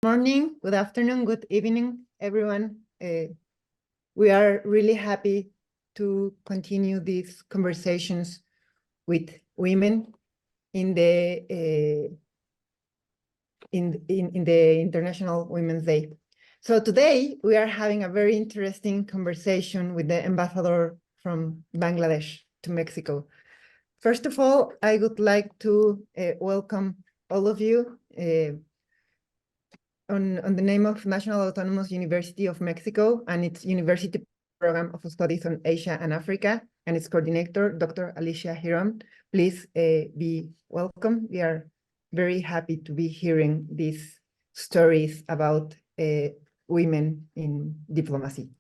Morning, good afternoon, good evening, everyone. We are really happy to continue these conversations with women in the International Women's Day. So today we are having a very interesting conversation with the ambassador from Bangladesh to Mexico. First of all, I would like to welcome all of you on the name of National Autonomous University of Mexico and its University Program of Studies on Asia and Africa, and its coordinator, Dr. Alicia Hiron. Please be welcome. We are very happy to be hearing these stories about women in diplomacy.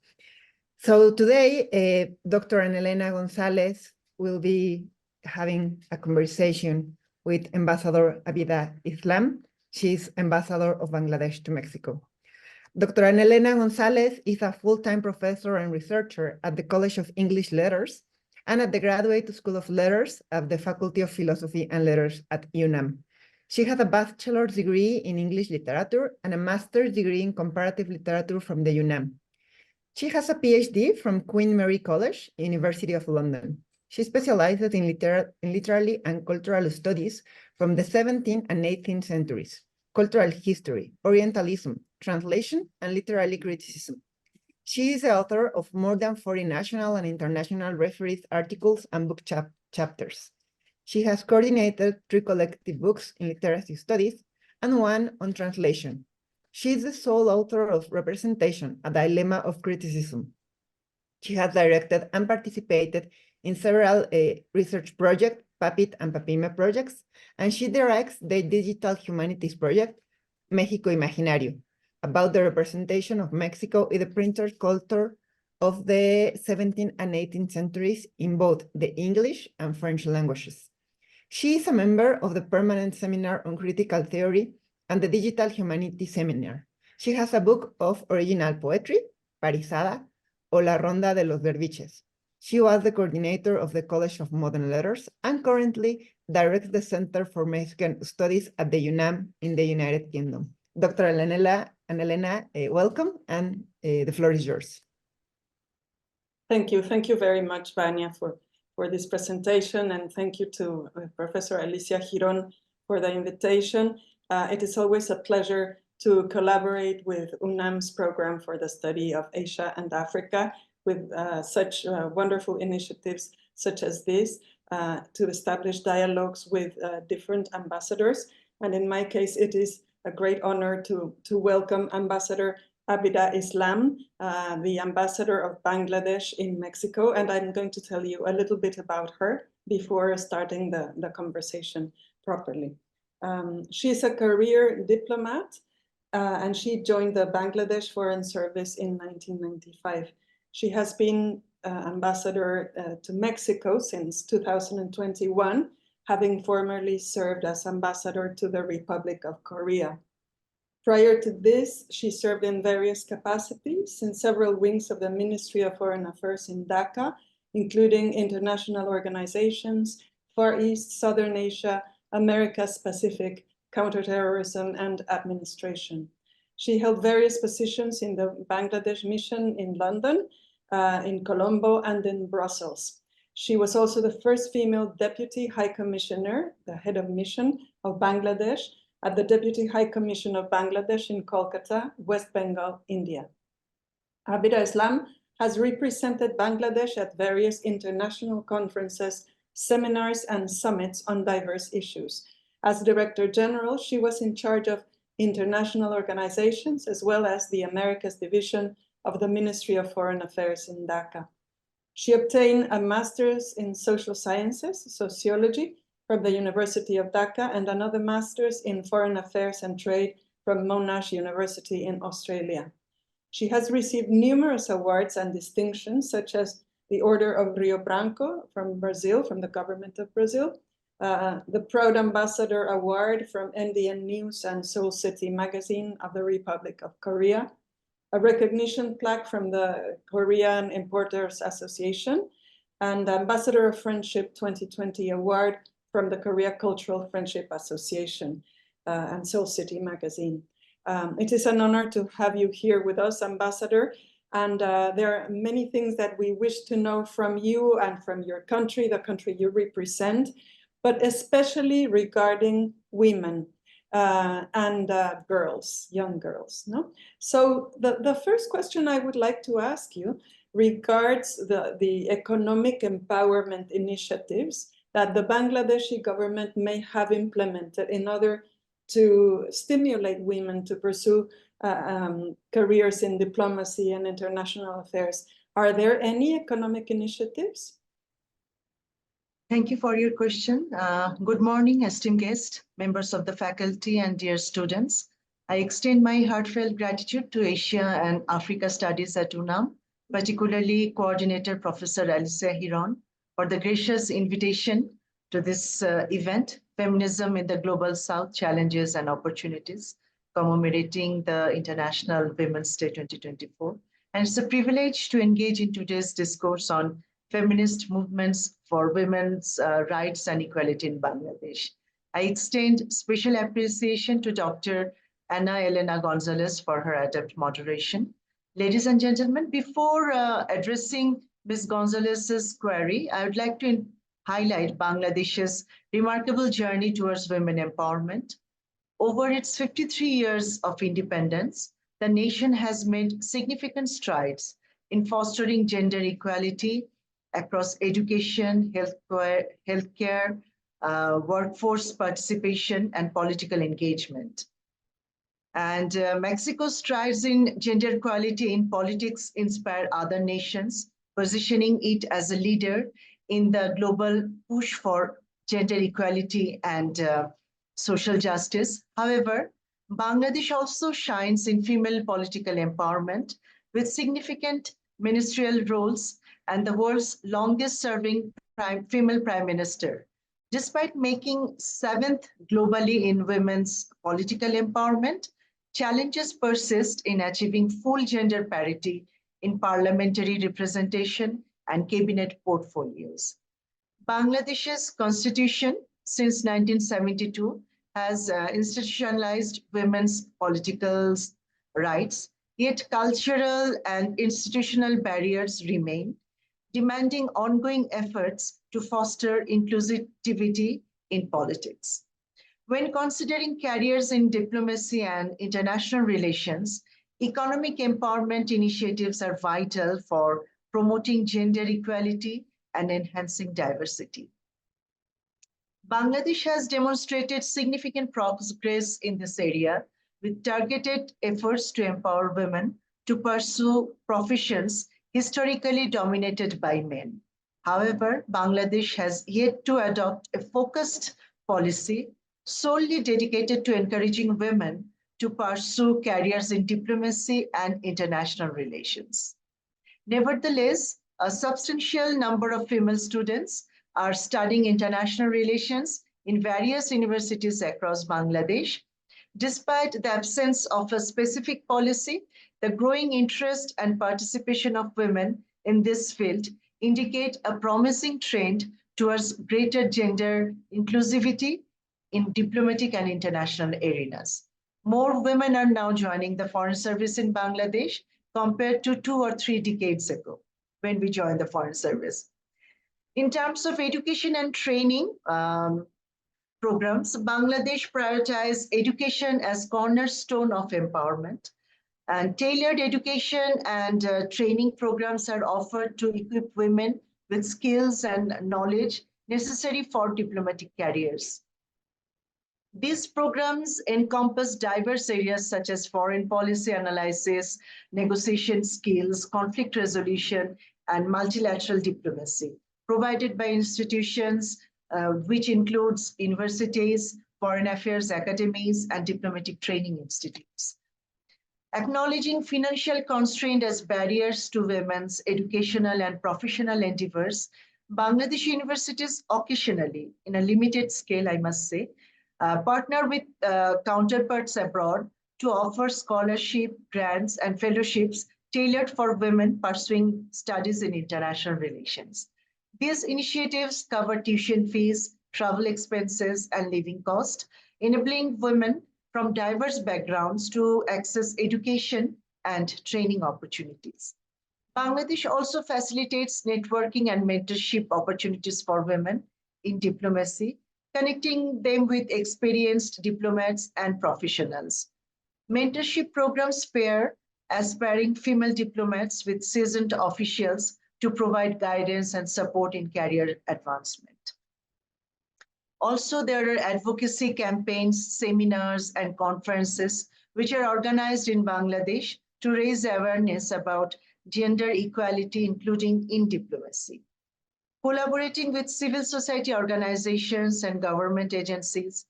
So today, Dr. Elena González will be having a conversation with Ambassador Abida Islam. She's Ambassador of Bangladesh to Mexico. Dr. Elena González is a full-time professor and researcher at the College of English Letters and at the Graduate School of Letters of the Faculty of Philosophy and Letters at UNAM. She has a bachelor's degree in English literature and a master's degree in comparative literature from the UNAM. She has a PhD from Queen Mary College, University of London. She specializes in literary and cultural studies from the 17th and 18th centuries, cultural history, Orientalism, translation, and literary criticism. She is the author of more than 40 national and international refereed articles and book chapters. She has coordinated 3 collective books in literacy studies and 1 on translation. She is the sole author of Representation, a Dilemma of Criticism. She has directed and participated in several research projects, PAPIT and PAPIME projects, and she directs the Digital Humanities Project, México Imaginario, about the representation of Mexico in the printed culture of the 17th and 18th centuries in both the English and French languages. She is a member of the Permanent Seminar on Critical Theory and the Digital Humanities Seminar. She has a book of original poetry, Parizada, o La Ronda de los Derviches. She was the coordinator of the College of Modern Letters and currently directs the Center for Mexican Studies at the UNAM in the United Kingdom. Dr. Elena, welcome, and the floor is yours. Thank you. Thank you very much, Vania, for this presentation, and thank you to Professor Alicia Hiron for the invitation. It is always a pleasure to collaborate with UNAM's program for the study of Asia and Africa with such wonderful initiatives such as this to establish dialogues with different ambassadors. And in my case, it is a great honor to welcome Ambassador Abida Islam, the ambassador of Bangladesh in Mexico. And I'm going to tell you a little bit about her before starting the conversation properly. She is a career diplomat, and she joined the Bangladesh Foreign Service in 1995. She has been ambassador to Mexico since 2021, having formerly served as ambassador to the Republic of Korea. Prior to this, she served in various capacities in several wings of the Ministry of Foreign Affairs in Dhaka, including international organizations, Far East, Southern Asia, Americas Pacific, counterterrorism, and administration. She held various positions in the Bangladesh mission in London, in Colombo, and in Brussels. She was also the first female Deputy High Commissioner, the head of mission of Bangladesh, at the Deputy High Commission of Bangladesh in Kolkata, West Bengal, India. Abida Islam has represented Bangladesh at various international conferences, seminars, and summits on diverse issues. As Director General, she was in charge of international organizations as well as the Americas Division of the Ministry of Foreign Affairs in Dhaka. She obtained a master's in social sciences, sociology, from the University of Dhaka, and another master's in foreign affairs and trade from Monash University in Australia. She has received numerous awards and distinctions, such as the Order of Rio Branco from Brazil, from the government of Brazil, the Proud Ambassador Award from NDN News and Seoul City Magazine of the Republic of Korea, a recognition plaque from the Korean Importers Association, and Ambassador of Friendship 2020 Award from the Korea Cultural Friendship Association and Seoul City Magazine. It is an honor to have you here with us, Ambassador. And there are many things that we wish to know from you and from your country, the country you represent, but especially regarding women and girls, young girls. No? So the first question I would like to ask you regards the economic empowerment initiatives that the Bangladeshi government may have implemented in order to stimulate women to pursue careers in diplomacy and international affairs. Are there any economic initiatives? Thank you for your question. Good morning, esteemed guests, members of the faculty, and dear students. I extend my heartfelt gratitude to Asia and Africa Studies at UNAM, particularly Coordinator Professor Alicia Hiron, for the gracious invitation to this event, Feminism in the Global South, Challenges and Opportunities, commemorating the International Women's Day 2024. And it's a privilege to engage in today's discourse on feminist movements for women's rights and equality in Bangladesh. I extend special appreciation to Dr. Elena González for her adept moderation. Ladies and gentlemen, before addressing Ms. González's query, I would like to highlight Bangladesh's remarkable journey towards women empowerment. Over its 53 years of independence, the nation has made significant strides in fostering gender equality across education, healthcare, workforce participation, and political engagement. And Mexico's strides in gender equality in politics inspire other nations, positioning it as a leader in the global push for gender equality and social justice. However, Bangladesh also shines in female political empowerment with significant ministerial roles and the world's longest-serving female prime minister. Despite making 7th globally in women's political empowerment, challenges persist in achieving full gender parity in parliamentary representation and cabinet portfolios. Bangladesh's constitution since 1972 has institutionalized women's political rights, yet cultural and institutional barriers remain, demanding ongoing efforts to foster inclusivity in politics. When considering careers in diplomacy and international relations, economic empowerment initiatives are vital for promoting gender equality and enhancing diversity. Bangladesh has demonstrated significant progress in this area with targeted efforts to empower women to pursue professions historically dominated by men. However, Bangladesh has yet to adopt a focused policy solely dedicated to encouraging women to pursue careers in diplomacy and international relations. Nevertheless, a substantial number of female students are studying international relations in various universities across Bangladesh. Despite the absence of a specific policy, the growing interest and participation of women in this field indicate a promising trend towards greater gender inclusivity in diplomatic and international arenas. More women are now joining the Foreign Service in Bangladesh compared to 2 or 3 decades ago when we joined the Foreign Service. In terms of education and training programs, Bangladesh prioritizes education as cornerstone of empowerment, and tailored education and training programs are offered to equip women with skills and knowledge necessary for diplomatic careers. These programs encompass diverse areas such as foreign policy analysis, negotiation skills, conflict resolution, and multilateral diplomacy, provided by institutions which includes universities, foreign affairs academies, and diplomatic training institutes. Acknowledging financial constraint as barriers to women's educational and professional endeavors, Bangladesh universities occasionally, in a limited scale, I must say, partner with counterparts abroad to offer scholarship, grants, and fellowships tailored for women pursuing studies in international relations. These initiatives cover tuition fees, travel expenses, and living costs, enabling women from diverse backgrounds to access education and training opportunities. Bangladesh also facilitates networking and mentorship opportunities for women in diplomacy, connecting them with experienced diplomats and professionals. Mentorship programs pair aspiring female diplomats with seasoned officials to provide guidance and support in career advancement. Also, there are advocacy campaigns, seminars, and conferences which are organized in Bangladesh to raise awareness about gender equality, including in diplomacy. Collaborating with civil society organizations and government agencies,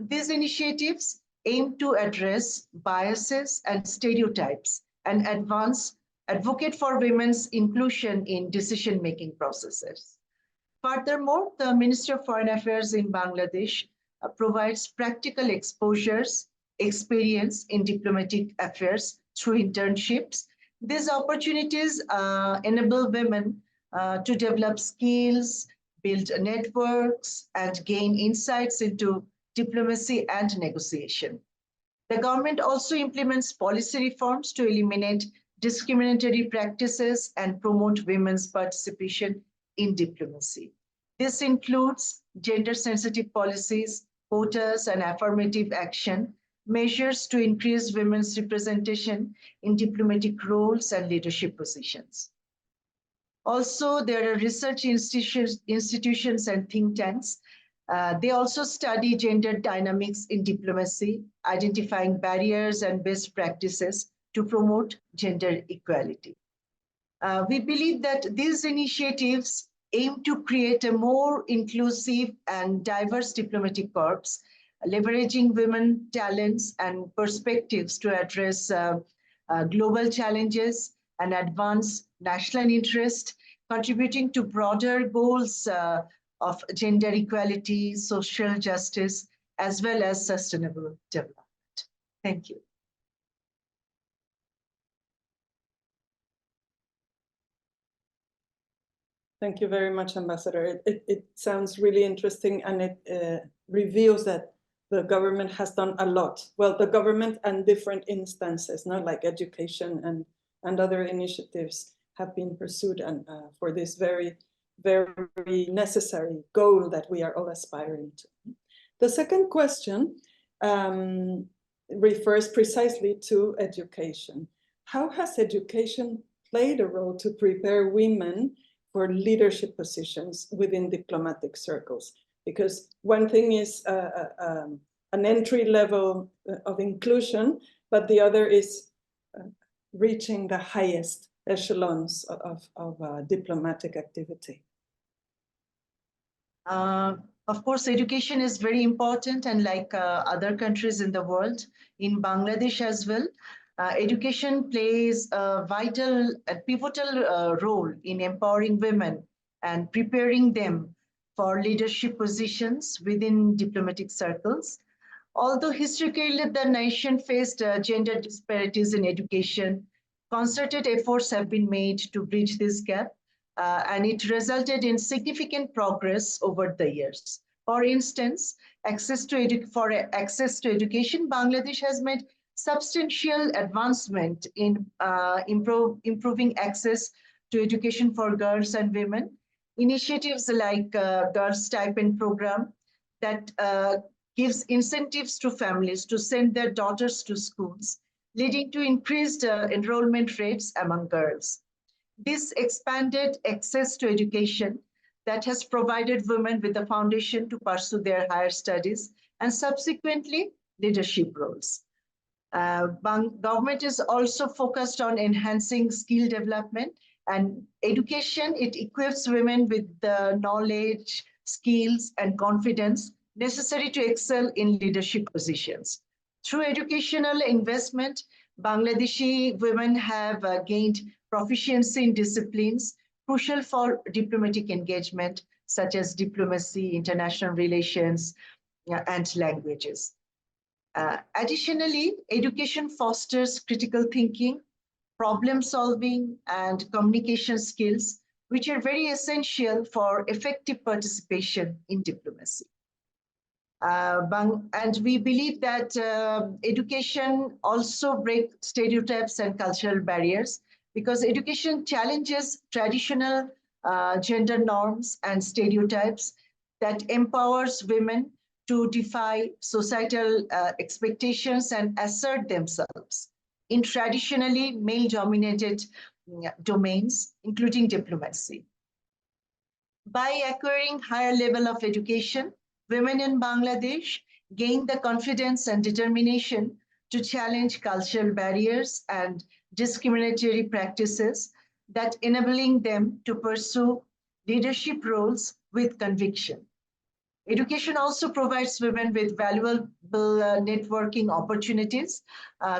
these initiatives aim to address biases and stereotypes and advocate for women's inclusion in decision-making processes. Furthermore, the Ministry of Foreign Affairs in Bangladesh provides practical experience in diplomatic affairs through internships. These opportunities enable women to develop skills, build networks, and gain insights into diplomacy and negotiation. The government also implements policy reforms to eliminate discriminatory practices and promote women's participation in diplomacy. This includes gender-sensitive policies, quotas, and affirmative action, measures to increase women's representation in diplomatic roles and leadership positions. Also, there are research institutions and think tanks. They also study gender dynamics in diplomacy, identifying barriers and best practices to promote gender equality. We believe that these initiatives aim to create a more inclusive and diverse diplomatic corps, leveraging women talents and perspectives to address global challenges and advance national interest, contributing to broader goals of gender equality, social justice, as well as sustainable development. Thank you. Thank you very much, Ambassador. It sounds really interesting, and it reveals that the government has done a lot. Well, the government and different instances, not like education and other initiatives have been pursued and for this very, very necessary goal that we are all aspiring to. The second question refers precisely to education. How has education played a role to prepare women for leadership positions within diplomatic circles? Because one thing is an entry level of inclusion, but the other is reaching the highest echelons of diplomatic activity. Of course, education is very important, and like other countries in the world, in Bangladesh as well, education plays a vital and pivotal role in empowering women and preparing them for leadership positions within diplomatic circles. Although historically the nation faced gender disparities in education, concerted efforts have been made to bridge this gap, and it resulted in significant progress over the years. For instance, access to education, Bangladesh has made substantial advancement in improving access to education for girls and women. Initiatives like Girls Stipend Program that gives incentives to families to send their daughters to schools, leading to increased enrollment rates among girls. This expanded access to education that has provided women with the foundation to pursue their higher studies and subsequently leadership roles. Government is also focused on enhancing skill development and education. It equips women with the knowledge, skills, and confidence necessary to excel in leadership positions. Through educational investment, Bangladeshi women have gained proficiency in disciplines crucial for diplomatic engagement, such as diplomacy, international relations, and languages. Additionally, education fosters critical thinking, problem solving, and communication skills, which are very essential for effective participation in diplomacy. And we believe that education also breaks stereotypes and cultural barriers, because education challenges traditional gender norms and stereotypes that empowers women to defy societal expectations and assert themselves in traditionally male-dominated domains, including diplomacy. By acquiring higher level of education, women in Bangladesh gain the confidence and determination to challenge cultural barriers and discriminatory practices, that enabling them to pursue leadership roles with conviction. Education also provides women with valuable networking opportunities,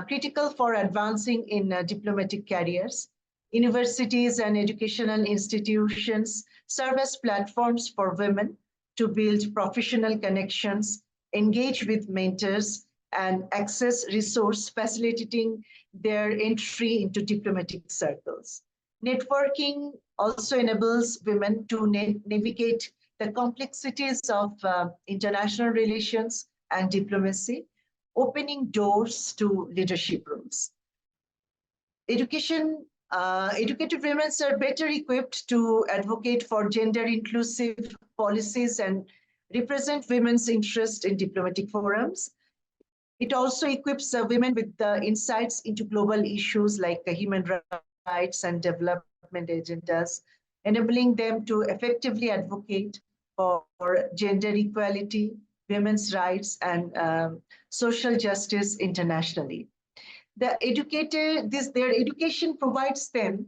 critical for advancing in diplomatic careers. Universities and educational institutions serve as platforms for women to build professional connections, engage with mentors, and access resources, facilitating their entry into diplomatic circles. Networking also enables women to navigate the complexities of international relations and diplomacy, opening doors to leadership roles. Educated women are better equipped to advocate for gender-inclusive policies and represent women's interest in diplomatic forums. It also equips women with insights into global issues like human rights and development agendas, enabling them to effectively advocate for gender equality, women's rights, and social justice internationally. Their education provides them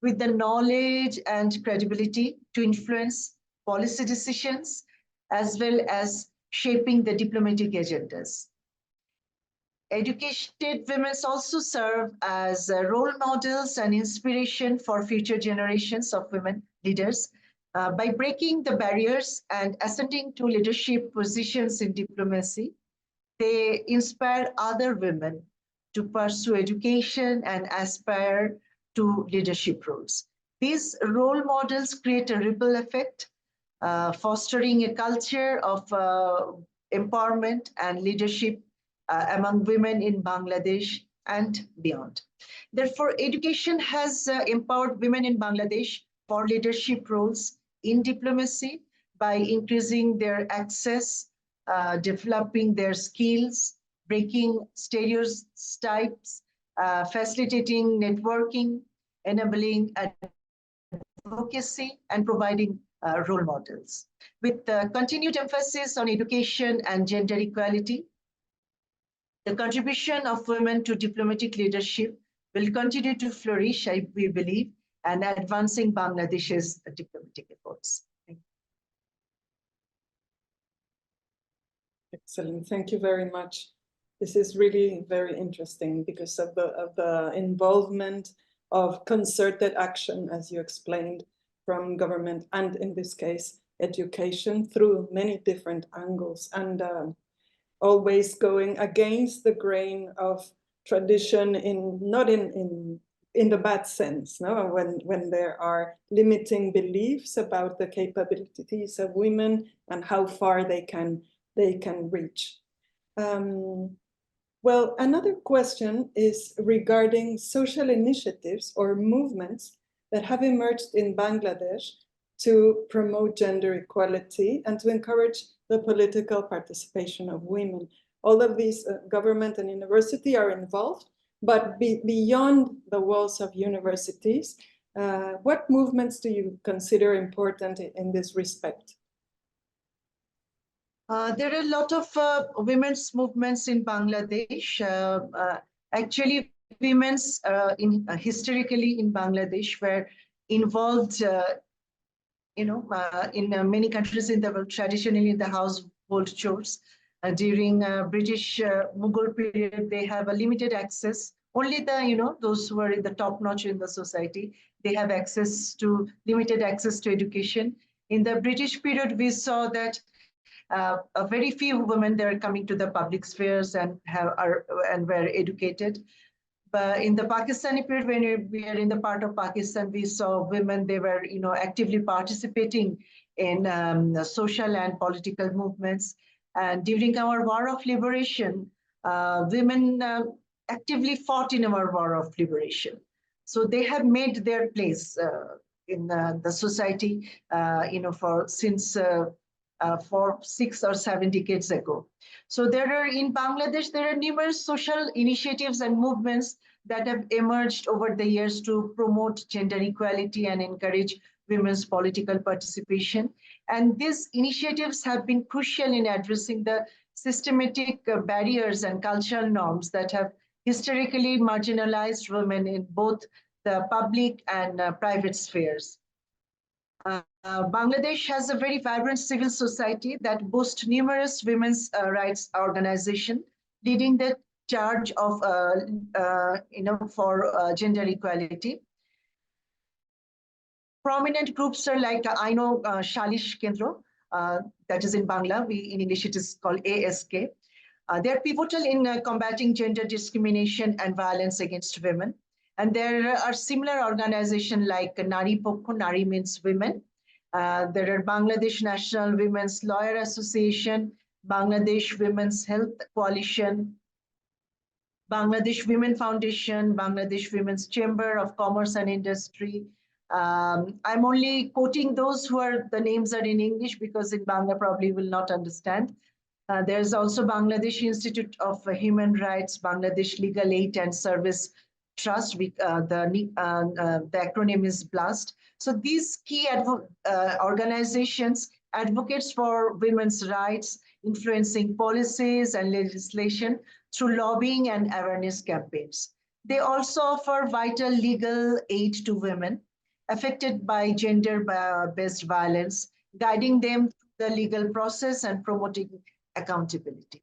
with the knowledge and credibility to influence policy decisions, as well as shaping the diplomatic agendas. Educated women also serve as role models and inspiration for future generations of women leaders. By breaking the barriers and ascending to leadership positions in diplomacy, they inspire other women to pursue education and aspire to leadership roles. These role models create a ripple effect, fostering a culture of empowerment and leadership among women in Bangladesh and beyond. Therefore, education has empowered women in Bangladesh for leadership roles in diplomacy by increasing their access, developing their skills, breaking stereotypes, facilitating networking, enabling advocacy, and providing role models. With continued emphasis on education and gender equality, the contribution of women to diplomatic leadership will continue to flourish, we believe, and advancing Bangladesh's diplomatic efforts. Thank you. Excellent. Thank you very much. This is really very interesting because of the involvement of concerted action, as you explained, from government and, in this case, education through many different angles, and always going against the grain of tradition, not in the bad sense, no? When there are limiting beliefs about the capabilities of women and how far they can reach. Well, another question is regarding social initiatives or movements that have emerged in Bangladesh to promote gender equality and to encourage the political participation of women. All of these government and university are involved, but beyond the walls of universities, what movements do you consider important in this respect? There are a lot of women's movements in Bangladesh. Actually, women's historically in Bangladesh were involved, in many countries in the world, traditionally in the household chores. During British Mughal period, they have a limited access. Only those who are in the top notch in the society, they have limited access to education. In the British period, we saw that a very few women, they're coming to the public spheres and were educated. But in the Pakistani period, when we are in the part of Pakistan, we saw women, they were actively participating in social and political movements. And during our war of liberation, women actively fought in our war of liberation. So they have made their place in the society, for 6 or 7 decades ago. So in Bangladesh, there are numerous social initiatives and movements that have emerged over the years to promote gender equality and encourage women's political participation. And these initiatives have been crucial in addressing the systematic barriers and cultural norms that have historically marginalized women in both the public and private spheres. Bangladesh has a very vibrant civil society that boasts numerous women's rights organizations leading the charge of, for gender equality. Prominent groups are like Aino Shalish Kendro, that is in Bangla. In English it is called ASK. They're pivotal in combating gender discrimination and violence against women. And there are similar organizations like Nari Pokho, Nari means women. There are Bangladesh National Women's Lawyer Association, Bangladesh Women's Health Coalition, Bangladesh Women Foundation, Bangladesh Women's Chamber of Commerce and Industry. I'm only quoting those who are, the names are in English because in Bangla probably will not understand. There's also Bangladesh Institute of Human Rights, Bangladesh Legal Aid and Service Trust, the acronym is BLAST. So these key organizations advocates for women's rights, influencing policies and legislation through lobbying and awareness campaigns. They also offer vital legal aid to women affected by gender-based violence, guiding them through the legal process and promoting accountability.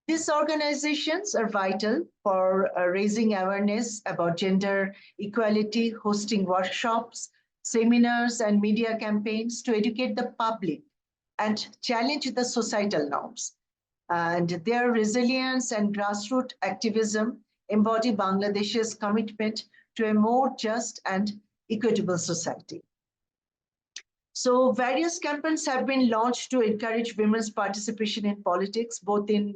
These organizations are vital for raising awareness about gender equality, hosting workshops, seminars, and media campaigns to educate the public and challenge the societal norms. And their resilience and grassroots activism embody Bangladesh's commitment to a more just and equitable society. So various campaigns have been launched to encourage women's participation in politics, both in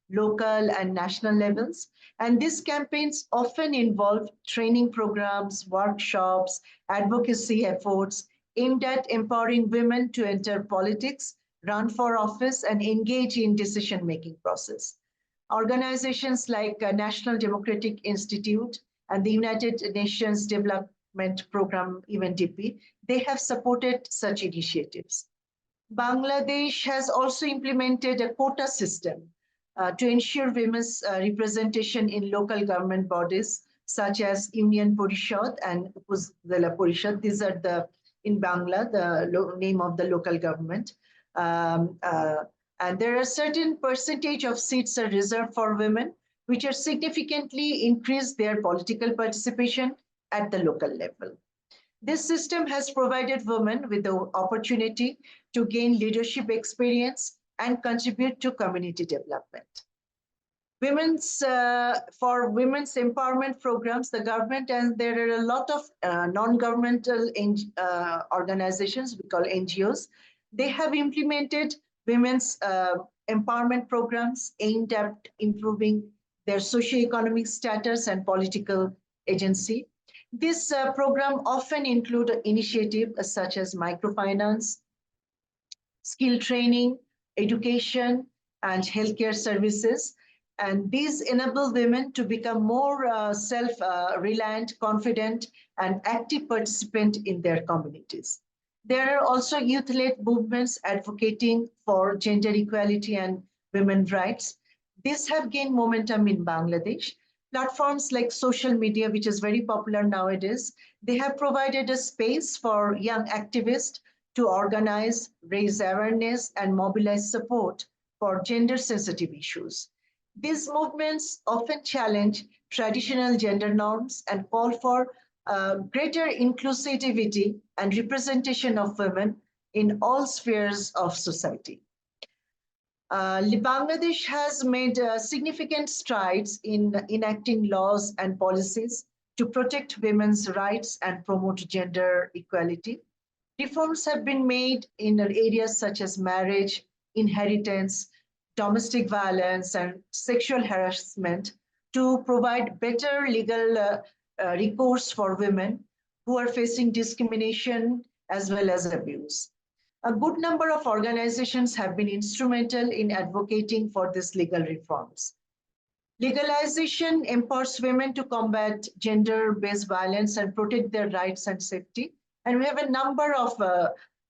local and national levels. And these campaigns often involve training programs, workshops, advocacy efforts aimed at empowering women to enter politics, run for office, and engage in decision-making process. Organizations like National Democratic Institute and the United Nations Development Program, UNDP, they have supported such initiatives. Bangladesh has also implemented a quota system to ensure women's representation in local government bodies, such as Union Parishad and Upazila Parishad. These are in Bangla, the name of the local government. And there are certain percentage of seats are reserved for women, which are significantly increased their political participation at the local level. This system has provided women with the opportunity to gain leadership experience and contribute to community development. For women's empowerment programs, the government, and there are a lot of non-governmental organizations, we call NGOs, they have implemented women's empowerment programs aimed at improving their socioeconomic status and political agency. This program often include initiatives such as microfinance, skill training, education, and healthcare services. And these enable women to become more self-reliant, confident, and active participant in their communities. There are also youth-led movements advocating for gender equality and women's rights. These have gained momentum in Bangladesh. Platforms like social media, which is very popular nowadays, they have provided a space for young activists to organize, raise awareness, and mobilize support for gender-sensitive issues. These movements often challenge traditional gender norms and call for greater inclusivity and representation of women in all spheres of society. Bangladesh has made significant strides in enacting laws and policies to protect women's rights and promote gender equality. Reforms have been made in areas such as marriage, inheritance, domestic violence and sexual harassment to provide better legal recourse for women who are facing discrimination as well as abuse. A good number of organizations have been instrumental in advocating for these legal reforms. Legalization empowers women to combat gender-based violence and protect their rights and safety. And we have a number of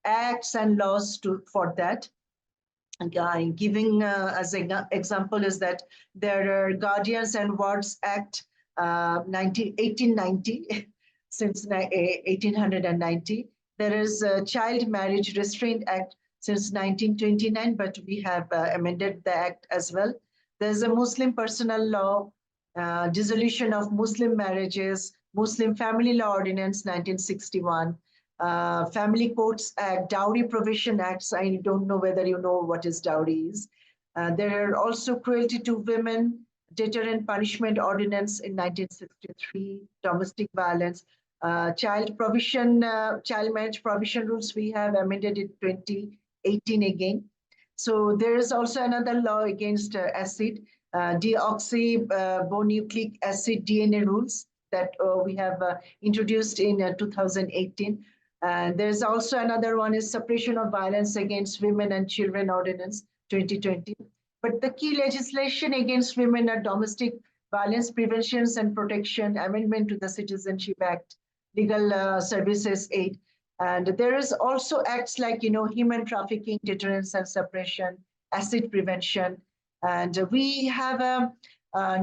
acts and laws for that. Giving as an example is that there are Guardians and Wards Act 1890, since 1890. There is a Child Marriage Restraint Act since 1929, but we have amended the act as well. There's a Muslim Personal Law, Dissolution of Muslim Marriages, Muslim Family Law Ordinance 1961, Family Courts Act, Dowry Provision Acts. I don't know whether you know what is dowry is. There are also Cruelty to Women, Deterrent Punishment Ordinance in 1963, Domestic Violence, Child Marriage Provision Rules, we have amended it 2018 again. So there is also another law against acid, deoxyribonucleic acid DNA rules that we have introduced in 2018. And there's also another one is Suppression of Violence Against Women and Children Ordinance 2020. But the key legislation against women are Domestic Violence Prevention and Protection, Amendment to the Citizenship Act, Legal Services Aid. And there is also acts like, human trafficking, deterrence and suppression, acid prevention. And we have a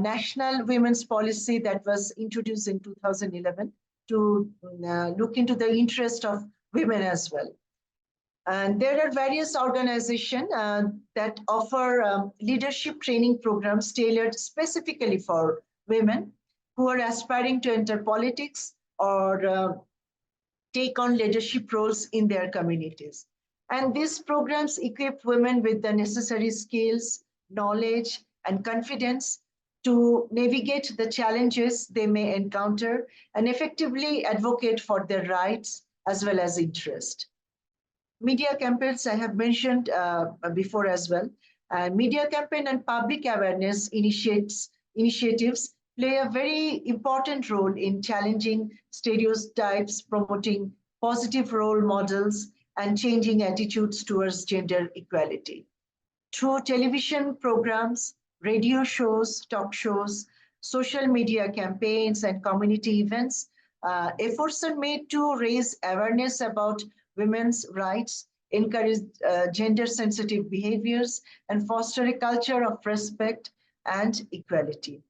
national women's policy that was introduced in 2011 to look into the interest of women as well. And there are various organizations that offer leadership training programs tailored specifically for women who are aspiring to enter politics or take on leadership roles in their communities. And these programs equip women with the necessary skills, knowledge, and confidence to navigate the challenges they may encounter and effectively advocate for their rights as well as interest. Media campaigns I have mentioned before as well. Media campaign and public awareness initiatives play a very important role in challenging stereotypes, promoting positive role models, and changing attitudes towards gender equality. Through television programs, radio shows, talk shows, social media campaigns, and community events, efforts are made to raise awareness about women's rights, encourage gender-sensitive behaviors, and foster a culture of respect and equality.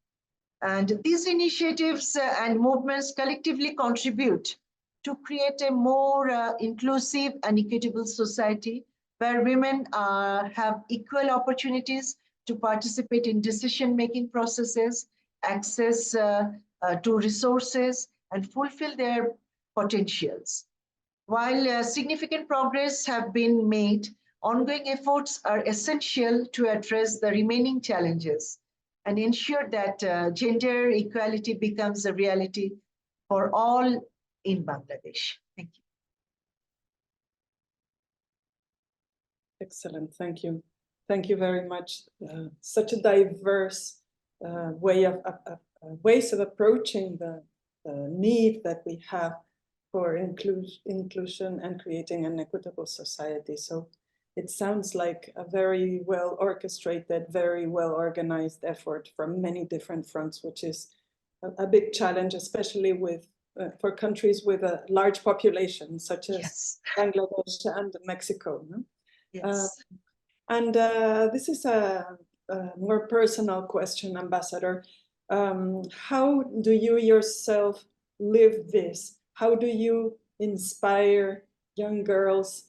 And these initiatives and movements collectively contribute to create a more inclusive and equitable society where women have equal opportunities to participate in decision-making processes, access to resources, and fulfill their potentials. While significant progress have been made, ongoing efforts are essential to address the remaining challenges and ensure that gender equality becomes a reality for all in Bangladesh. Thank you. Excellent, thank you. Thank you very much. Such a diverse ways of approaching the need that we have for inclusion and creating an equitable society. So it sounds like a very well orchestrated, very well organized effort from many different fronts, which is a big challenge, especially with for countries with a large population, such as Yes. Bangladesh and Mexico. No? Yes. This is a more personal question, Ambassador. How do you yourself live this? How do you inspire young girls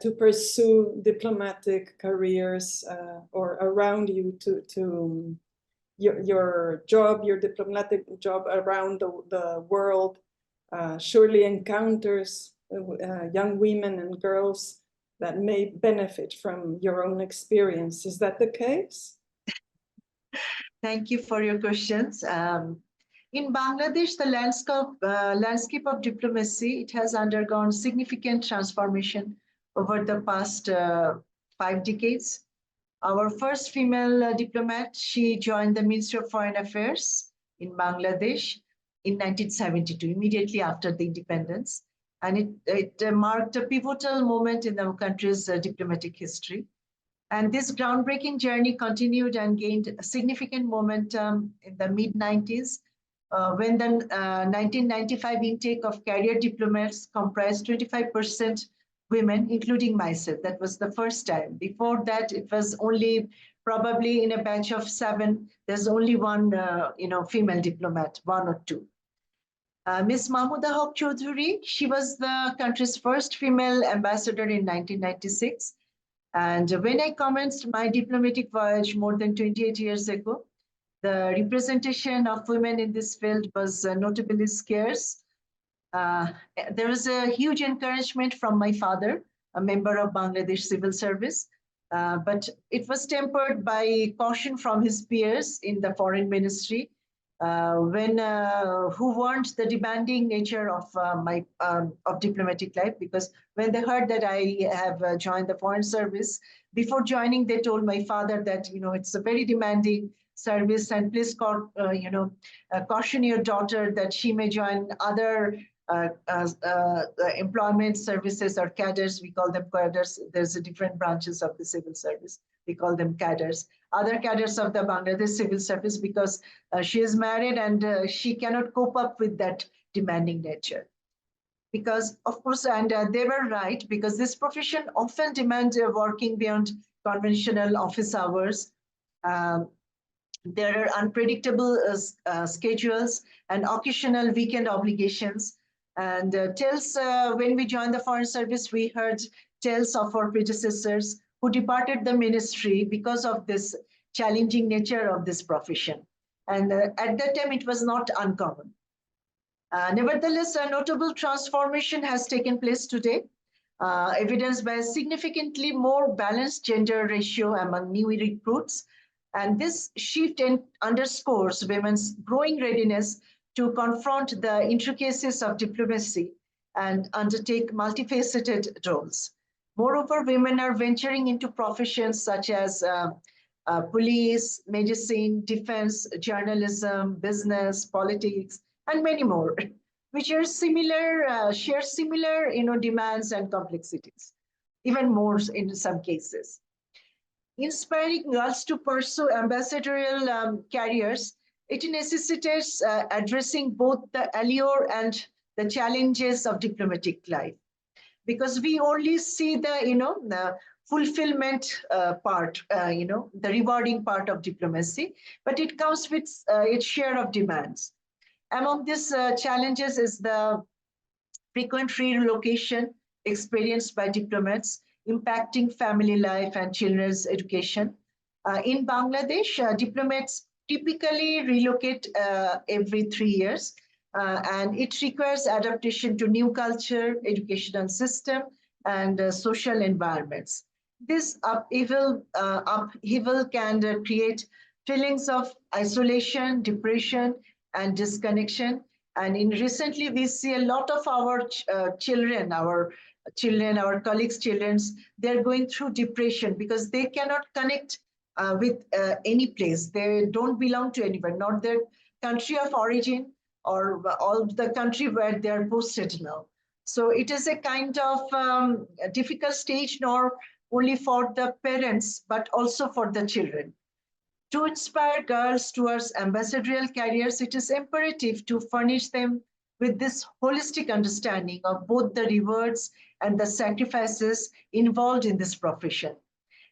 to pursue diplomatic careers or around you to your job, your diplomatic job around the world surely encounters young women and girls that may benefit from your own experience. Is that the case? Thank you for your questions. In Bangladesh, the landscape of diplomacy, it has undergone significant transformation over the past 5 decades. Our first female diplomat, she joined the Ministry of Foreign Affairs in Bangladesh in 1972, immediately after the independence. And it marked a pivotal moment in the country's diplomatic history. And this groundbreaking journey continued and gained significant momentum in the mid-90s, when the 1995 intake of career diplomats comprised 25% women, including myself. That was the first time. Before that, it was only probably in a batch of 7, there's only one female diplomat, 1 or 2. Ms. Mahmouda Haq Choudhury, she was the country's first female ambassador in 1996. And when I commenced my diplomatic voyage more than 28 years ago, the representation of women in this field was notably scarce. There was a huge encouragement from my father, a member of Bangladesh Civil Service, but it was tempered by caution from his peers in the Foreign Ministry, who warned the demanding nature of diplomatic life, because when they heard that I have joined the Foreign Service, before joining, they told my father that it's a very demanding service, and please caution your daughter that she may join other employment services or cadres. We call them cadres. There's different branches of the civil service. We call them cadres. Other cadres of the Bangladesh Civil Service, because she is married and she cannot cope up with that demanding nature. Because, of course, and they were right, because this profession often demands working beyond conventional office hours. There are unpredictable schedules and occasional weekend obligations. And when we joined the Foreign Service, we heard tales of our predecessors who departed the ministry because of this challenging nature of this profession. And at that time, it was not uncommon. Nevertheless, a notable transformation has taken place today, evidenced by a significantly more balanced gender ratio among new recruits. And this shift underscores women's growing readiness to confront the intricacies of diplomacy and undertake multifaceted roles. Moreover, women are venturing into professions such as police, medicine, defense, journalism, business, politics, and many more, which are share similar demands and complexities, even more in some cases. Inspiring girls to pursue ambassadorial careers, it necessitates addressing both the allure and the challenges of diplomatic life, because we only see the fulfillment part, the rewarding part of diplomacy, but it comes with its share of demands. Among these challenges is the frequent relocation experienced by diplomats, impacting family life and children's education. In Bangladesh, diplomats typically relocate every 3 years, and it requires adaptation to new culture, educational system, and social environments. This upheaval can create feelings of isolation, depression, and disconnection. And recently, we see a lot of our children, our colleagues' children, they're going through depression because they cannot connect with any place. They don't belong to anywhere, not their country of origin or all the country where they're posted now. So it is a kind of a difficult stage, not only for the parents, but also for the children. To inspire girls towards ambassadorial careers, it is imperative to furnish them with this holistic understanding of both the rewards and the sacrifices involved in this profession.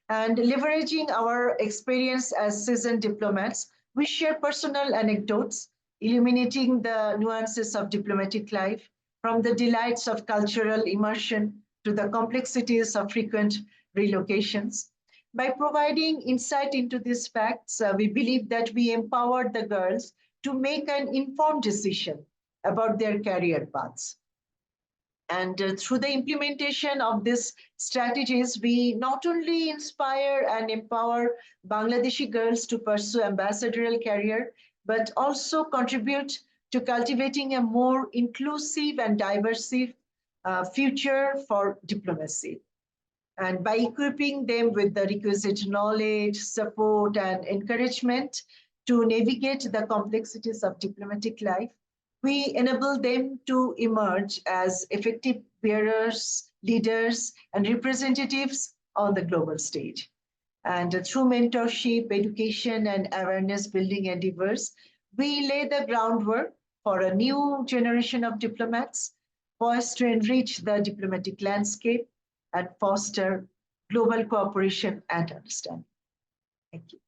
And leveraging our experience as seasoned diplomats, we share personal anecdotes, illuminating the nuances of diplomatic life, from the delights of cultural immersion to the complexities of frequent relocations. By providing insight into these facts, we believe that we empower the girls to make an informed decision about their career paths. And through the implementation of these strategies, we not only inspire and empower Bangladeshi girls to pursue ambassadorial career, but also contribute to cultivating a more inclusive and diverse future for diplomacy. And by equipping them with the requisite knowledge, support, and encouragement to navigate the complexities of diplomatic life, we enable them to emerge as effective bearers, leaders, and representatives on the global stage. And through mentorship, education, and awareness building endeavors, we lay the groundwork for a new generation of diplomats poised to enrich the diplomatic landscape and foster global cooperation and understanding. Thank you.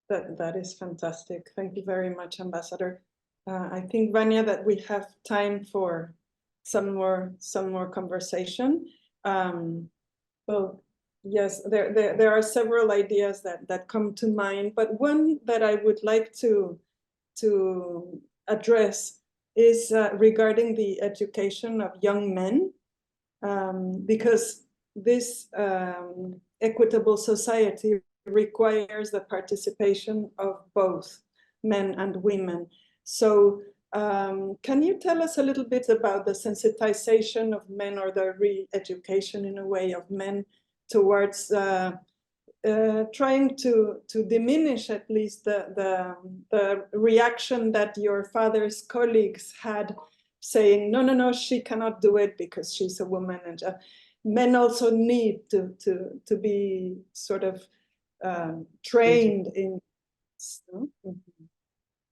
That is fantastic. Thank you very much, Ambassador. I think, Vanya, that we have time for some more conversation. Well, yes, there are several ideas that come to mind, but one that I would like to address is regarding the education of young men, because this equitable society requires the participation of both men and women. So can you tell us a little bit about the sensitization of men, or the re-education in a way of men towards trying to diminish at least the reaction that your father's colleagues had, saying, no, she cannot do it because she's a woman, and men also need to be sort of trained in.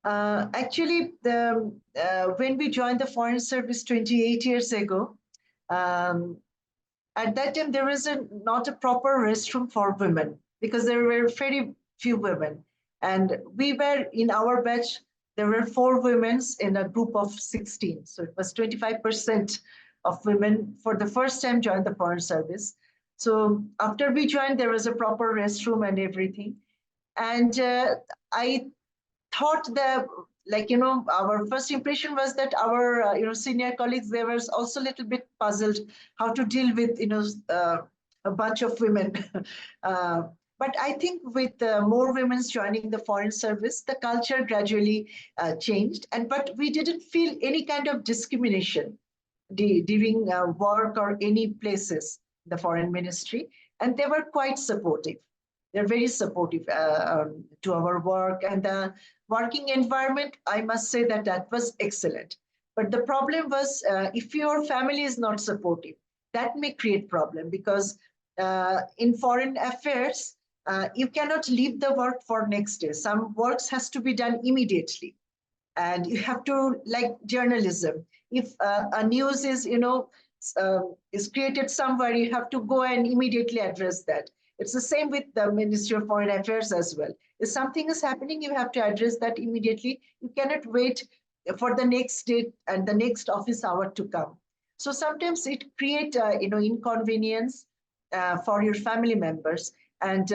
Actually, when we joined the Foreign Service 28 years ago, at that time there was not a proper restroom for women because there were very few women, and we were in our batch. There were 4 women in a group of 16, so it was 25% of women for the first time joined the Foreign Service. So after we joined, there was a proper restroom and everything, and I thought that, like, our first impression was that our, senior colleagues, they were also a little bit puzzled how to deal with, a bunch of women. But I think with more women joining the Foreign Service, the culture gradually changed. But we didn't feel any kind of discrimination during work or any places, the Foreign Ministry. And they were quite supportive. They're very supportive to our work, and the working environment, I must say that was excellent. But the problem was, if your family is not supportive, that may create problem, because in foreign affairs, you cannot leave the work for next day. Some works has to be done immediately. And you have to, like journalism, if a news is, is created somewhere, you have to go and immediately address that. It's the same with the Ministry of Foreign Affairs as well. If something is happening, you have to address that immediately. You cannot wait for the next date and the next office hour to come. So sometimes it creates, inconvenience for your family members. And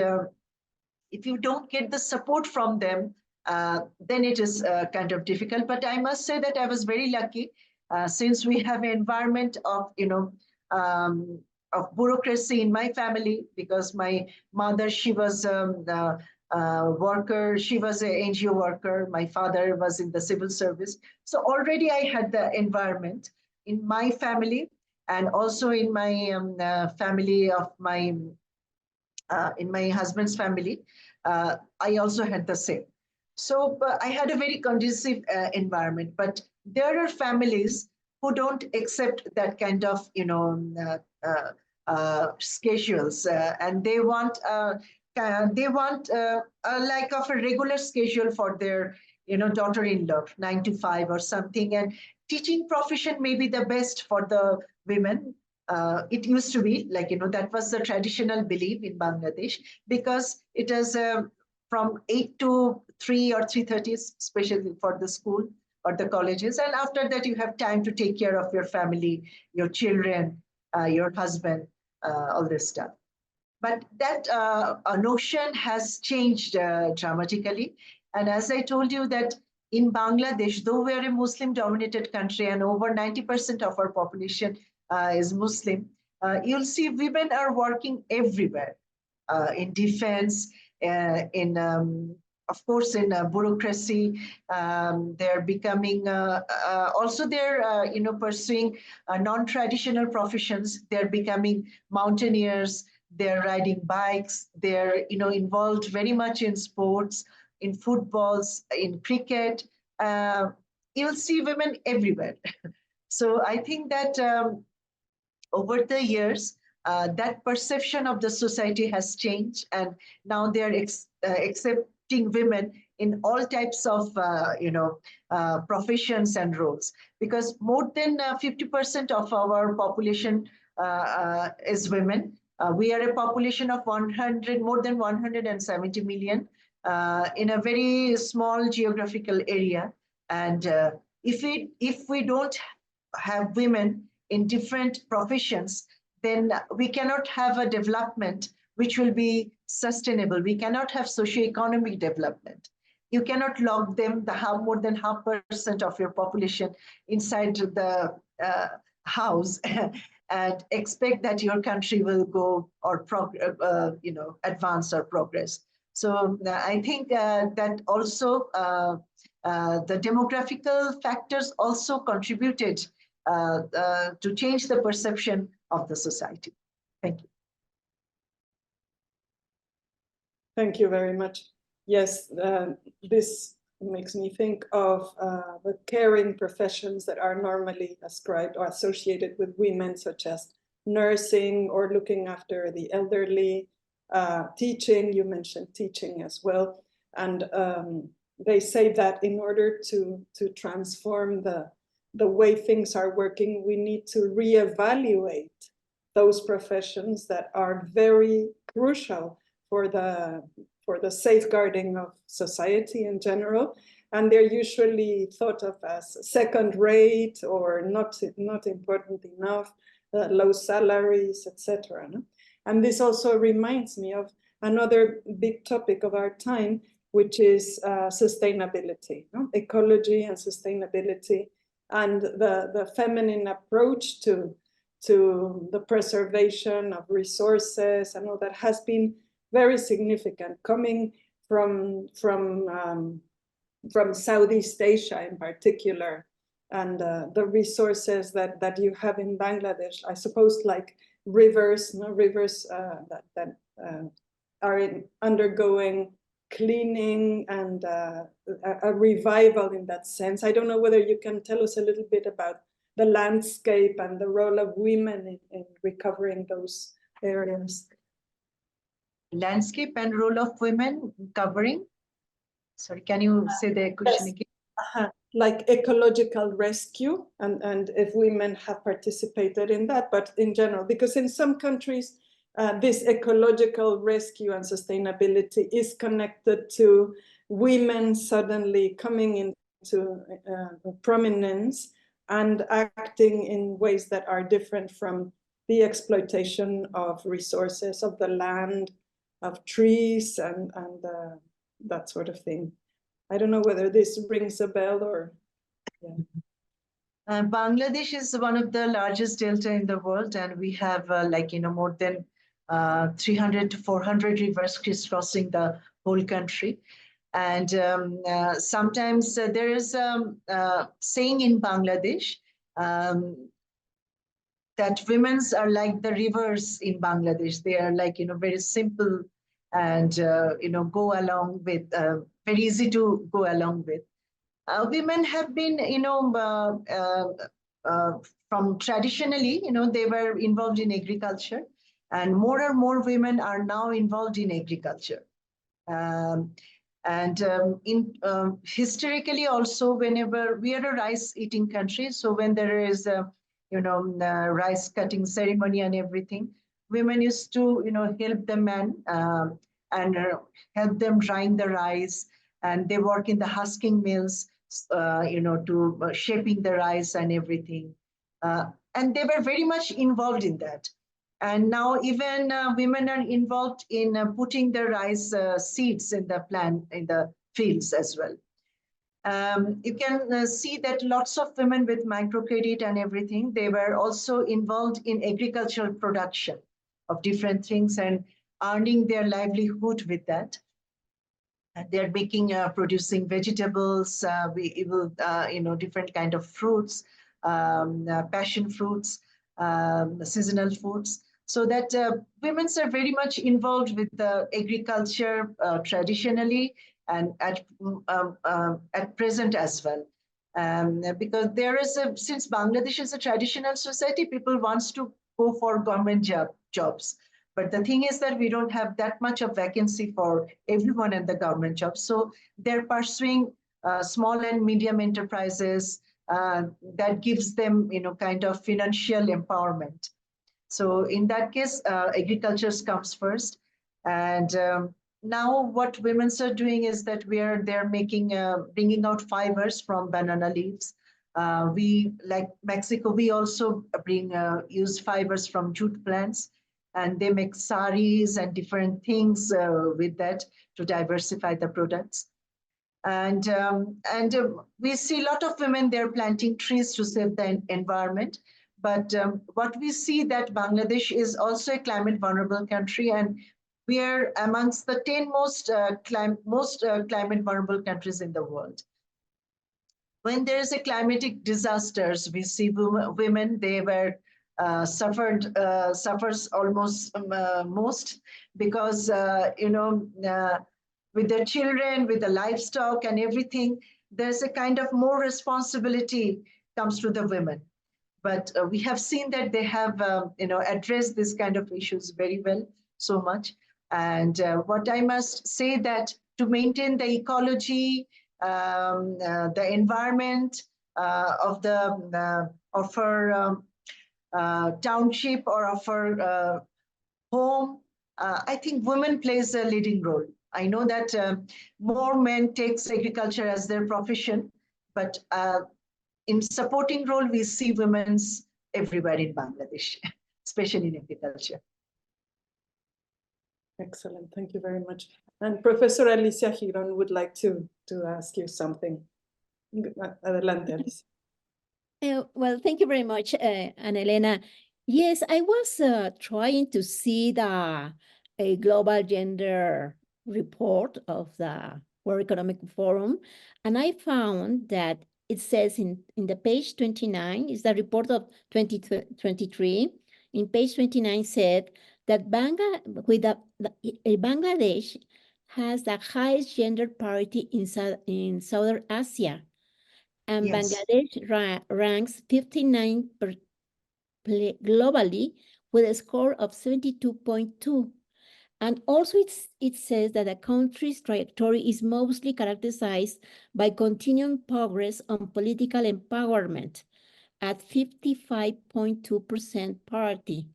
if you don't get the support from them, then it is kind of difficult. But I must say that I was very lucky since we have an environment of, of bureaucracy in my family, because my mother, she was a worker, she was an NGO worker. My father was in the civil service. So already I had the environment in my family, and also in my family of my, in my husband's family, I also had the same. So I had a very conducive environment, but there are families who don't accept that kind of, schedules, and they want like of a regular schedule for their, daughter-in-law, 9 to 5 or something. And teaching profession may be the best for the women. It used to be like, that was the traditional belief in Bangladesh, because it is from 8 to 3 or 3:30, especially for the school or the colleges. And after that, you have time to take care of your family, your children, your husband, all this stuff. But that notion has changed dramatically. And as I told you that in Bangladesh, though we are a Muslim-dominated country and over 90% of our population is Muslim, you'll see women are working everywhere, in defense, in of course, in bureaucracy, they're becoming, also they're, pursuing non-traditional professions. They're becoming mountaineers, they're riding bikes, they're, involved very much in sports, in footballs, in cricket. You'll see women everywhere. So I think that over the years, that perception of the society has changed, and now they're accepting women in all types of, professions and roles. Because more than 50% of our population is women. We are a population of more than 170 million in a very small geographical area. And if we don't have women in different professions, then we cannot have a development which will be sustainable. We cannot have socioeconomic development. You cannot lock them, more than 0.5% of your population inside the house and expect that your country will go or advance or progress. So I think that also the demographical factors also contributed to change the perception of the society. Thank you. Thank you very much. Yes, this makes me think of the caring professions that are normally ascribed or associated with women, such as nursing or looking after the elderly, teaching. You mentioned teaching as well. And they say that in order to transform the way things are working, we need to reevaluate those professions that are very crucial for the safeguarding of society in general. And they're usually thought of as second rate or not important enough, low salaries, etc. No? And this also reminds me of another big topic of our time, which is sustainability, no? Ecology and sustainability, and the feminine approach to the preservation of resources and all that has been very significant, coming from Southeast Asia in particular, and the resources that you have in Bangladesh, I suppose, like rivers, no? Rivers that are undergoing cleaning and a revival in that sense. I don't know whether you can tell us a little bit about the landscape and the role of women in recovering those areas. Landscape and role of women covering? Sorry, can you say the question again? Like ecological rescue, and if women have participated in that, but in general, because in some countries, this ecological rescue and sustainability is connected to women suddenly coming into prominence and acting in ways that are different from the exploitation of resources, of the land, of trees, and that sort of thing. I don't know whether this rings a bell or... Yeah. Bangladesh is one of the largest delta in the world, and we have more than 300 to 400 rivers crisscrossing the whole country. And sometimes there is a saying in Bangladesh that women are like the rivers in Bangladesh. They are very simple and go along with, very easy to go along with. Women have been, from traditionally, they were involved in agriculture, and more women are now involved in agriculture. Historically also, whenever we are a rice-eating country, so when there is a rice cutting ceremony and everything, women used to help the men and help them drying the rice, and they work in the husking mills, to shaping the rice and everything, and they were very much involved in that. And now even women are involved in putting the rice seeds in the plant, in the fields as well. You can see that lots of women with microcredit and everything, they were also involved in agricultural production of different things and earning their livelihood with that. They're making, producing vegetables, we will, different kind of fruits, passion fruits, seasonal foods, so that women are very much involved with the agriculture traditionally and at present as well. Because there is since Bangladesh is a traditional society, people wants to go for government jobs. But the thing is that we don't have that much of vacancy for everyone in the government job. So they're pursuing small and medium enterprises that gives them, kind of financial empowerment. So in that case, agriculture comes first. And now what women are doing is that they're making, bringing out fibers from banana leaves. We, like Mexico, we also use fibers from jute plants. And they make saris and different things with that to diversify the products. And we see a lot of women there planting trees to save the environment. But what we see that Bangladesh is also a climate vulnerable country, and we are amongst the 10 most climate vulnerable countries in the world. When there is a climatic disasters, we see women, they were suffers almost most, because with their children, with the livestock and everything, there's a kind of more responsibility comes to the women. But we have seen that they have addressed this kind of issues very well, so much. And what I must say that to maintain the ecology, the environment of our township or of our home, I think women plays a leading role. I know that more men takes agriculture as their profession, but in supporting role, we see women's everywhere in Bangladesh, especially in agriculture. Excellent, thank you very much. And Professor Alicia Giron would like to ask you something. Adelante, Alicia. Well, thank you very much, Ana Elena. Yes, I was trying to see a global gender report of the World Economic Forum, and I found that it says in the page 29, is the report of 2023, in page 29 said that Bangladesh has the highest gender parity in Southern Asia. And yes. Bangladesh ranks 59 globally with a score of 72.2. And also it says that the country's trajectory is mostly characterized by continuing progress on political empowerment at 55.2% parity.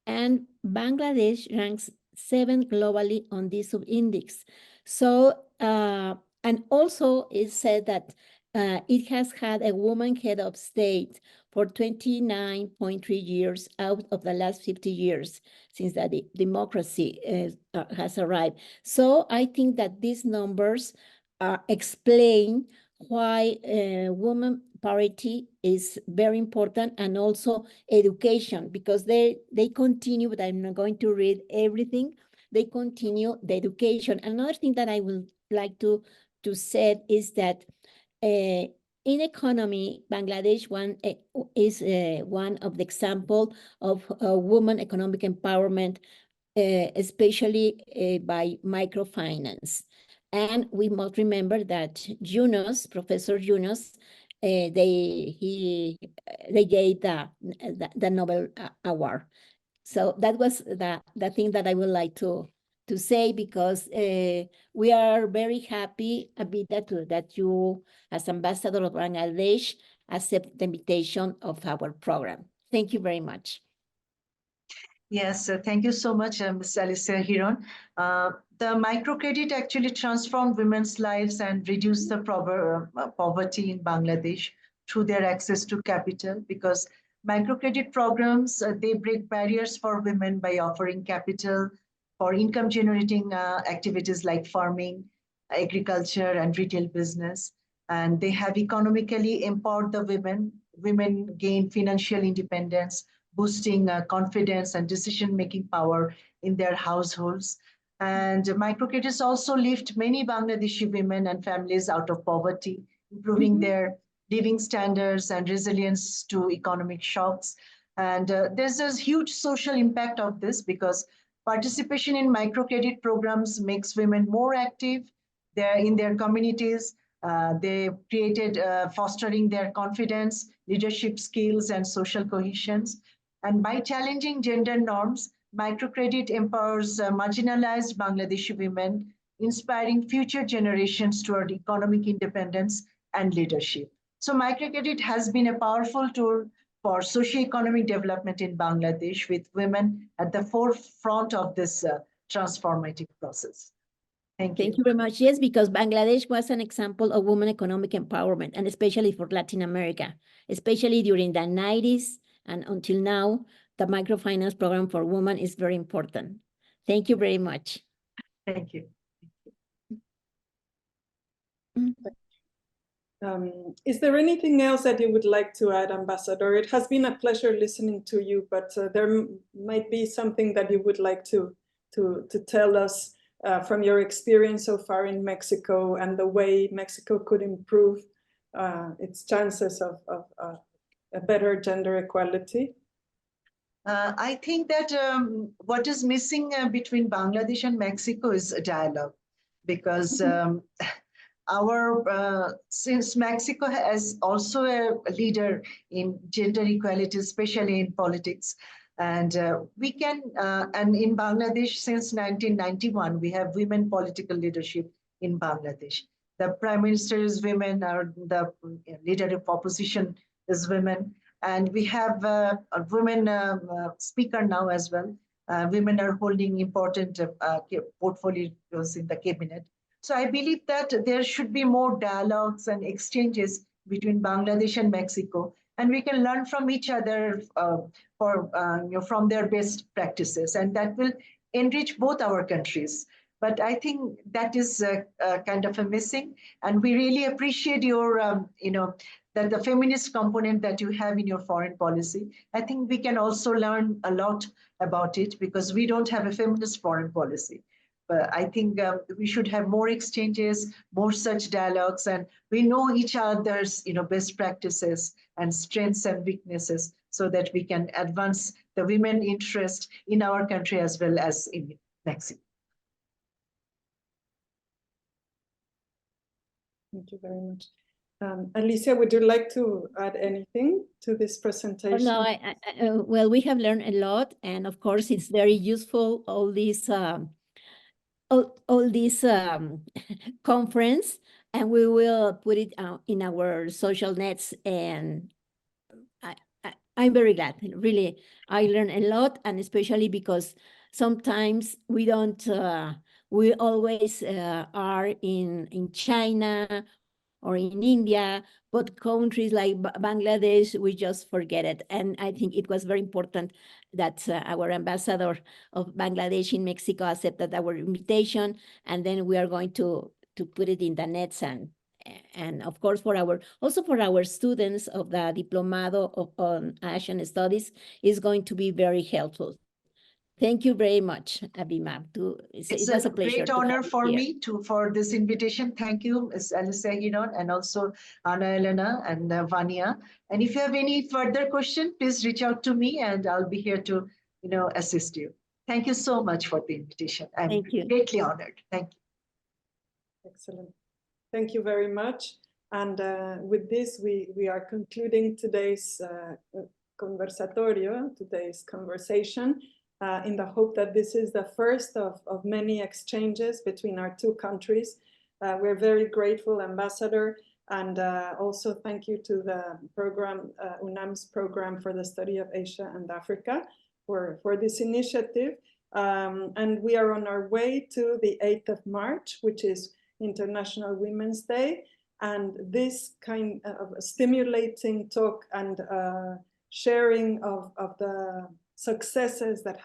And Bangladesh ranks 7 globally on this subindex. So, and also it said that it has had a woman head of state for 29.3 years out of the last 50 years since that the democracy has arrived. So I think that these numbers explain why women parity is very important, and also education, because they continue, but I'm not going to read everything. They continue the education. Another thing that I would like to say is that in economy, Bangladesh is one of the example of women economic empowerment, especially by microfinance. And we must remember that Professor Yunus, they gave the Nobel Award. So that was the thing that I would like to say, because we are very happy, Abida, that you, as ambassador of Bangladesh, accept the invitation of our program. Thank you very much. Yes, thank you so much, Ms. Alicia Giron. The microcredit actually transformed women's lives and reduced the poverty in Bangladesh through their access to capital, because microcredit programs, they break barriers for women by offering capital for income generating activities like farming, agriculture, and retail business. And they have economically empowered the women. Women gain financial independence, boosting confidence and decision-making power in their households. And microcredits also lift many Bangladeshi women and families out of poverty, improving their living standards and resilience to economic shocks. And there's a huge social impact of this because participation in microcredit programs makes women more active in their communities. They created fostering their confidence, leadership skills, and social cohesions. And by challenging gender norms, microcredit empowers marginalized Bangladeshi women, inspiring future generations toward economic independence and leadership. So microcredit has been a powerful tool for socio-economic development in Bangladesh, with women at the forefront of this transformative process. Thank you. Thank you very much. Yes, because Bangladesh was an example of women economic empowerment, and especially for Latin America, especially during the 90s and until now, the microfinance program for women is very important. Thank you very much. Thank you. Is there anything else that you would like to add, Ambassador? It has been a pleasure listening to you, but there might be something that you would like to tell us from your experience so far in Mexico and the way Mexico could improve its chances of a better gender equality. I think that what is missing between Bangladesh and Mexico is a dialogue, because since Mexico is also a leader in gender equality, especially in politics, and and in Bangladesh since 1991, we have women political leadership in Bangladesh. The Prime Minister is women, or the leader of opposition is women. And we have a women speaker now as well. Women are holding important portfolios in the cabinet. So I believe that there should be more dialogues and exchanges between Bangladesh and Mexico, and we can learn from each other from their best practices, and that will enrich both our countries. But I think that is kind of a missing, and we really appreciate your, that the feminist component that you have in your foreign policy. I think we can also learn a lot about it because we don't have a feminist foreign policy. But I think we should have more exchanges, more such dialogues, and we know each other's, best practices and strengths and weaknesses, so that we can advance the women interest in our country as well as in Mexico. Thank you very much. Alicia, would you like to add anything to this presentation? No, well, we have learned a lot, and of course, it's very useful, all these conference, and we will put it in our social nets, and I'm very glad. Really, I learned a lot, and especially because sometimes we don't, we always are in China or in India, but countries like Bangladesh, we just forget it. And I think it was very important that our ambassador of Bangladesh in Mexico accepted our invitation, and then we are going to put it in the nets, and of course also for our students of the Diplomado on Asian Studies is going to be very helpful. Thank you very much, Abima. It's a great honor for me for this invitation. Thank you, Ms. Alicia Hiron, and also Elena and Vania. And if you have any further question, please reach out to me, and I'll be here to, assist you. Thank you so much for the invitation. I'm greatly honored. Thank you. Excellent. Thank you very much. And with this, we are concluding today's conversatorio, today's conversation. In the hope that this is the first of many exchanges between our two countries. We're very grateful, Ambassador, and also thank you to the program, UNAM's program for the study of Asia and Africa for this initiative. And we are on our way to the 8th of March, which is International Women's Day. And this kind of stimulating talk and sharing of the successes that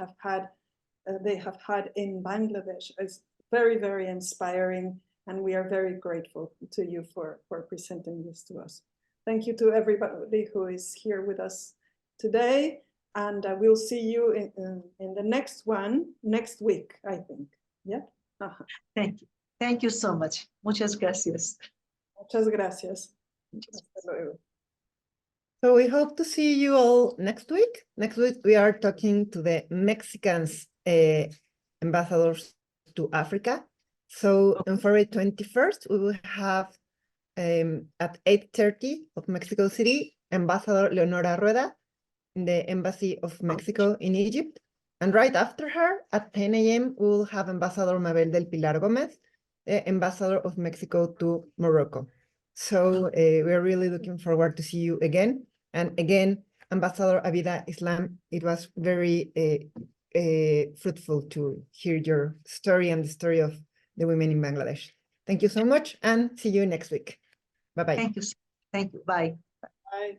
they have had in Bangladesh is very, very inspiring, and we are very grateful to you for presenting this to us. Thank you to everybody who is here with us today, and we'll see you in the next one next week, I think. Yeah. Uh-huh. Thank you. Thank you so much. Muchas gracias. Muchas gracias. Hasta luego. So we hope to see you all next week. Next week, we are talking to the Mexicans ambassadors to Africa. So on February 21st, we will have at 8:30 of Mexico City, Ambassador Leonora Rueda in the Embassy of Mexico in Egypt. And right after her, at 10 a.m., we will have Ambassador Mabel del Pilar Gomez, the Ambassador of Mexico to Morocco. So we're really looking forward to see you again. And again, Ambassador Abida Islam, it was very fruitful to hear your story and the story of the women in Bangladesh. Thank you so much and see you next week. Bye-bye. Thank you. Thank you. Bye. Bye.